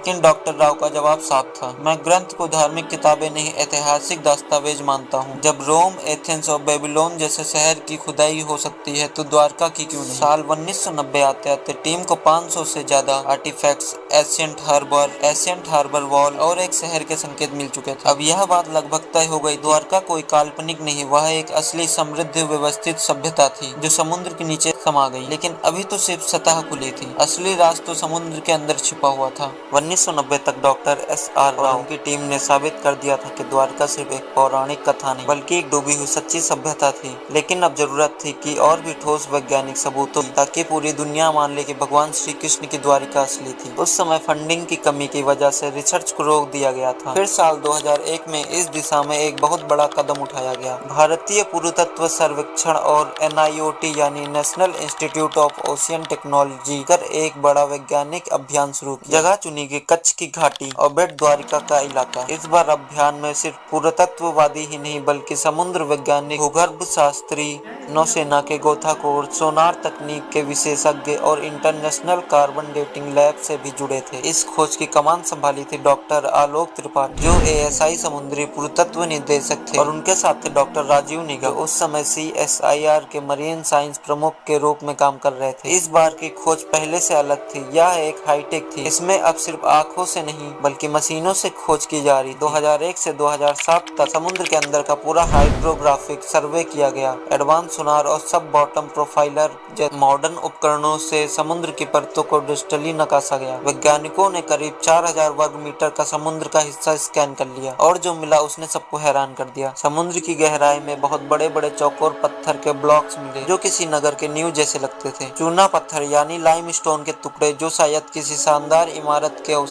लेकिन डॉक्टर राव का जवाब साफ था। मैं ग्रंथ को धार्मिक किताबें नहीं, ऐतिहासिक दस्तावेज मानता हूँ। जब रोम, एथेंस और बेबीलोन जैसे शहर की खुदाई हो सकती है तो द्वारका की क्यों नहीं। साल 1990 आते आते टीम को 500 से ज्यादा आर्टिफैक्ट्स, एशियंट हार्बर वॉल और एक शहर के संकेत मिल चुके थे। अब यह बात लगभग तय हो गई, द्वारका कोई काल्पनिक नहीं, वह एक असली समृद्ध व्यवस्थित सभ्यता थी जो समुद्र के नीचे समा गई। लेकिन अभी तो सिर्फ सतह खुली थी, असली राज तो समुद्र के अंदर छिपा हुआ था। 1990 तक डॉक्टर एस.आर. राव और उनकी टीम ने साबित कर दिया था कि द्वारका सिर्फ एक पौराणिक कथा नहीं बल्कि एक डूबी हुई सच्ची सभ्यता थी। लेकिन अब जरूरत थी कि और भी ठोस वैज्ञानिक सबूतों ताकि पूरी दुनिया मान ले कि भगवान श्री कृष्ण की द्वारिका असली थी। उस समय फंडिंग की कमी की वजह से रिसर्च को रोक दिया गया था। फिर साल 2001 में इस दिशा में एक बहुत बड़ा कदम उठाया गया। भारतीय पुरातत्व सर्वेक्षण और NIOT यानी national institute of ocean technology कर एक बड़ा वैज्ञानिक अभियान शुरू किया। जगह चुनी गई कच्छ की घाटी और बेट द्वारिका का इलाका। इस बार अभियान में सिर्फ पुरातत्ववादी ही नहीं बल्कि समुद्र वैज्ञानिक, भूगर्भ शास्त्री, नौसेना के गोताखोर, सोनार तकनीक के विशेषज्ञ और इंटरनेशनल कार्बन डेटिंग लैब से भी जुड़े थे। इस खोज की कमान संभाली थी डॉक्टर आलोक त्रिपाठी जो ASI समुद्री पुरातत्व निदेशक थे और उनके साथ थे डॉक्टर राजीव निगम उस समय CSIR के मरीन साइंस प्रमुख के रूप में काम कर रहे थे। इस बार की खोज पहले से अलग थी, यह एक हाईटेक थी। इसमें अब सिर्फ आंखों से नहीं बल्कि मशीनों से खोज की जा रही थी। 2001 से 2007 तक समुद्र के अंदर का पूरा हाइड्रोग्राफिक सर्वे किया गया। एडवांस सोनार और सब बॉटम प्रोफाइलर जैसे मॉडर्न उपकरणों से समुद्र की परतों को डिजिटली नकाशा गया। वैज्ञानिकों ने करीब 4000 वर्ग मीटर का समुद्र का हिस्सा स्कैन कर लिया और जो मिला उसने सबको हैरान कर दिया। समुद्र की गहराई में बहुत बड़े बड़े चौकोर पत्थर के ब्लॉक्स मिले जो किसी नगर के नींव जैसे लगते थे। चूना पत्थर यानी लाइमस्टोन के टुकड़े जो शायद किसी शानदार इमारत के